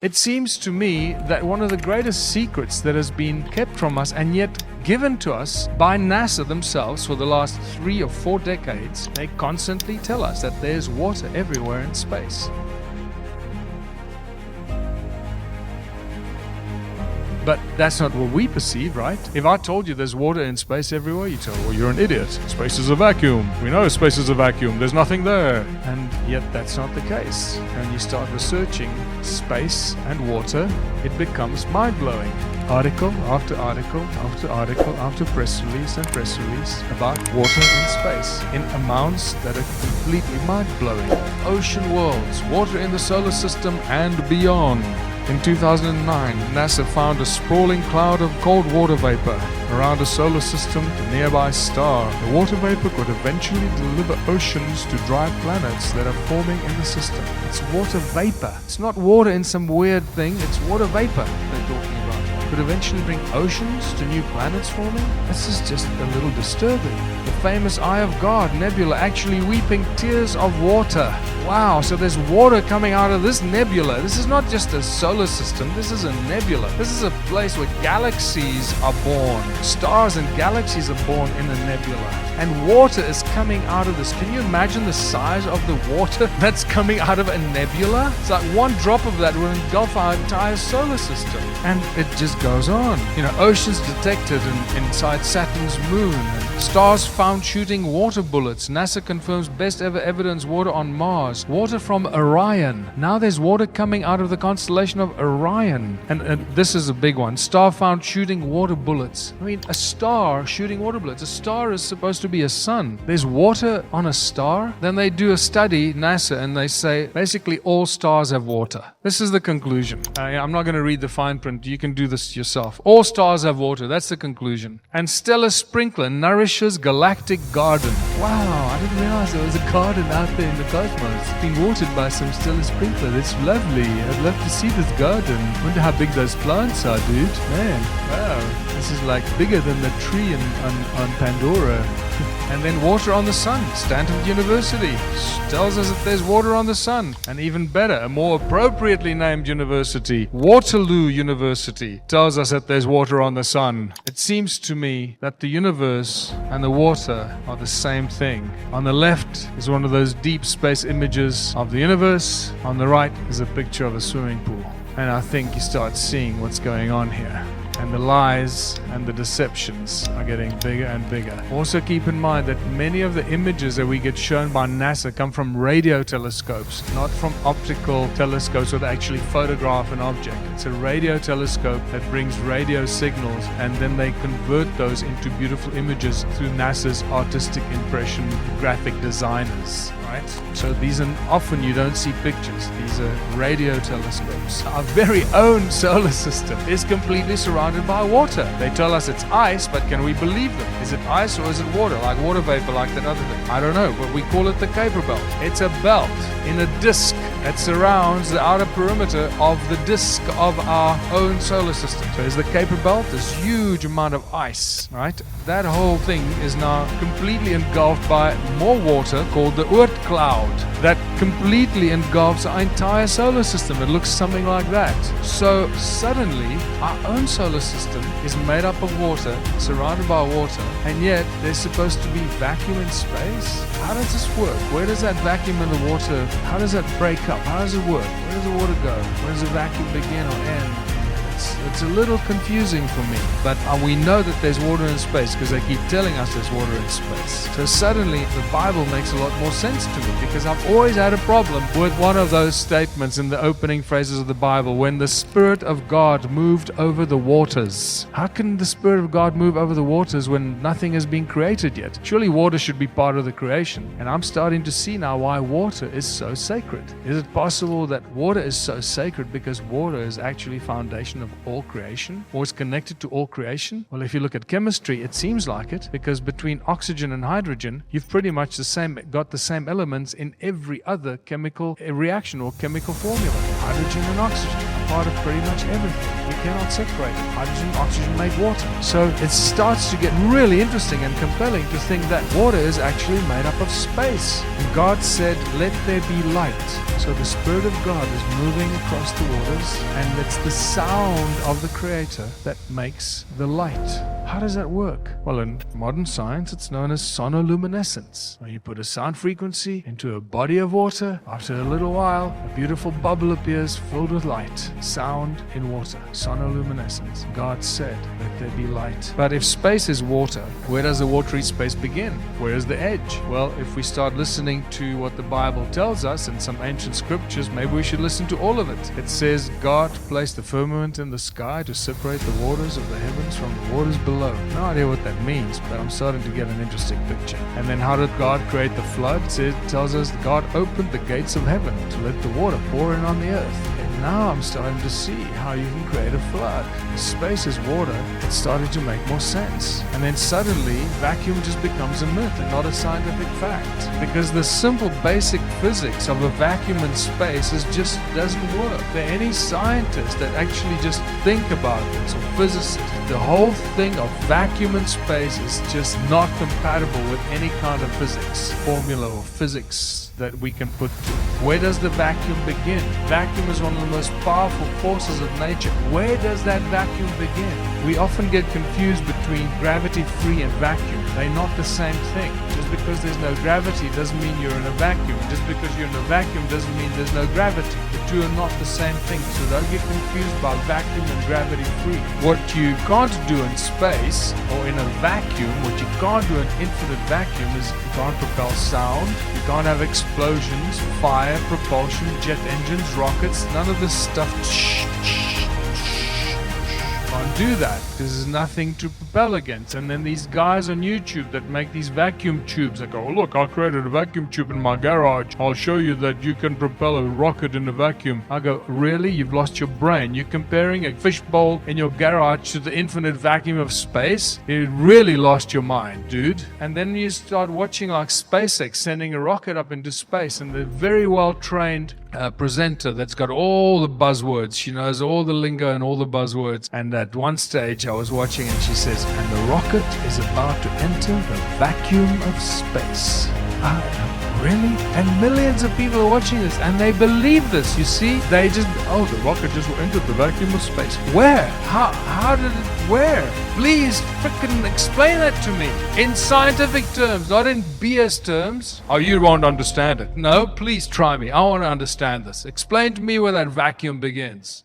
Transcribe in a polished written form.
It seems to me that one of the greatest secrets that has been kept from us and yet given to us by NASA themselves for the last 3 or 4 decades, they constantly tell us that there's water everywhere in space. But that's not what we perceive, right? If I told you there's water in space everywhere, you tell, well, you're an idiot. Space is a vacuum. We know space is a vacuum. There's nothing there. And yet that's not the case. When you start researching space and water, it becomes mind-blowing. Article after article after article after press release and press release about water in space in amounts that are completely mind-blowing. Ocean worlds, water in the solar system and beyond. In 2009, NASA found a sprawling cloud of cold water vapor around a solar system to a nearby star. The water vapor could eventually deliver oceans to dry planets that are forming in the system. It's water vapor. It's not water in some weird thing. It's water vapor they're talking about. Could eventually bring oceans to new planets forming? This is just a little disturbing. The famous Eye of God nebula actually weeping tears of water. Wow, so there's water coming out of this nebula. This is not just a solar system, this is a nebula. This is a place where galaxies are born. Stars and galaxies are born in a nebula. And water is coming out of this. Can you imagine the size of the water that's coming out of a nebula? It's like one drop of that will engulf our entire solar system. And it just goes on. Oceans detected inside Saturn's moon. And stars found shooting water bullets. NASA confirms best ever evidence water on Mars. Water from Orion. Now there's water coming out of the constellation of Orion. And this is a big one. Star found shooting water bullets. I mean, a star shooting water bullets. A star is supposed to be a sun. There's water on a star. Then they do a study, NASA, and they say basically all stars have water. This is the conclusion. I'm not going to read the fine print. You can do this yourself. All stars have water. That's the conclusion. And stellar sprinkler nourishes galactic garden. Wow, I didn't realize there was a garden out there in the cosmos. It's being watered by some stellar sprinkler. That's lovely. I'd love to see this garden. Wonder how big those plants are, dude. Man, wow. This is like bigger than the tree on Pandora. And then water on the sun. Stanford University tells us that there's water on the sun. And even better, a more appropriately named university, Waterloo University, tells us that there's water on the sun. It seems to me that the universe and the water are the same thing. On the left is one of those deep space images of the universe. On the right is a picture of a swimming pool. And I think you start seeing what's going on here. And the lies and the deceptions are getting bigger and bigger. Also keep in mind that many of the images that we get shown by NASA come from radio telescopes, not from optical telescopes that actually photograph an object. It's a radio telescope that brings radio signals, and then they convert those into beautiful images through NASA's artistic impression graphic designers. Right? So these are often you don't see pictures. These are radio telescopes. Our very own solar system is completely surrounded by water. They tell us it's ice, but can we believe them? Is it ice or is it water? Like water vapor, like that other thing? I don't know, but we call it the Kuiper Belt. It's a belt in a disk that surrounds the outer perimeter of the disk of our own solar system. So there's the Kuiper Belt, this huge amount of ice, right? That whole thing is now completely engulfed by more water called the Oort cloud that completely engulfs our entire solar system. It looks something like that. So suddenly our own solar system is made up of water, surrounded by water, and yet there's supposed to be vacuum in space? How does this work? Where does that vacuum in the water, how does that break up? How does it work? Where does the water go? Where does the vacuum begin or end? It's a little confusing for me, but we know that there's water in space because they keep telling us there's water in space. So suddenly the Bible makes a lot more sense to me, because I've always had a problem with one of those statements in the opening phrases of the Bible, when the Spirit of God moved over the waters. How can the Spirit of God move over the waters when nothing has been created yet? Surely water should be part of the creation. And I'm starting to see now why water is so sacred. Is it possible that water is so sacred because water is actually foundation of all creation, or is connected to all creation? Well, if you look at chemistry, it seems like it, because between oxygen and hydrogen, you've pretty much got the same elements in every other chemical reaction or chemical formula. Hydrogen and oxygen. part of pretty much everything. We cannot separate it. Hydrogen, oxygen make water. So it starts to get really interesting and compelling to think that water is actually made up of space. And God said, let there be light. So the Spirit of God is moving across the waters, and it's the sound of the Creator that makes the light. How does that work? Well, in modern science, it's known as sonoluminescence. When you put a sound frequency into a body of water, after a little while, a beautiful bubble appears filled with light. Sound in water. Sonoluminescence. God said, let there be light. But if space is water, where does the watery space begin? Where is the edge? Well, if we start listening to what the Bible tells us in some ancient scriptures, maybe we should listen to all of it. It says God placed the firmament in the sky to separate the waters of the heavens from the waters below. No idea what that means, but I'm starting to get an interesting picture. And then how did God create the flood? It tells us God opened the gates of heaven to let the water pour in on the earth. And now I'm starting to see how you can create a flood. Space is water. It's starting to make more sense. And then suddenly, vacuum just becomes a myth and not a scientific fact. Because the simple basic physics of a vacuum in space just doesn't work. There are any scientists that actually just think about this, or physicists. The whole thing of vacuum in space is just not compatible with any kind of physics formula or physics that we can put to. Where does the vacuum begin? Vacuum is one of the most powerful forces of nature. Where does that vacuum begin? We often get confused between gravity-free and vacuum. They're not the same thing. Just because there's no gravity doesn't mean you're in a vacuum. Just because you're in a vacuum doesn't mean there's no gravity. The two are not the same thing. So don't get confused by vacuum and gravity-free. What you can't do in space or in a vacuum, what you can't do in infinite vacuum is you can't propel sound, you can't have explosions, fire, propulsion, jet engines, rockets, none of this stuff. Can't do that because there's nothing to propel against. And then these guys on YouTube that make these vacuum tubes, they go, oh, look, I created a vacuum tube in my garage. I'll show you that you can propel a rocket in a vacuum. I go, really? You've lost your brain. You're comparing a fishbowl in your garage to the infinite vacuum of space? You really lost your mind, dude. And then you start watching like SpaceX sending a rocket up into space, and the very well-trained presenter that's got all the buzzwords. She knows all the lingo and all the buzzwords. And at one stage I was watching and she says, and the rocket is about to enter the vacuum of space. Really? And millions of people are watching this and they believe this. You see, they just, the rocket just entered the vacuum of space. Where? How did it, where? Please frickin' explain that to me. In scientific terms, not in BS terms. Oh, you won't understand it. No, please try me. I want to understand this. Explain to me where that vacuum begins.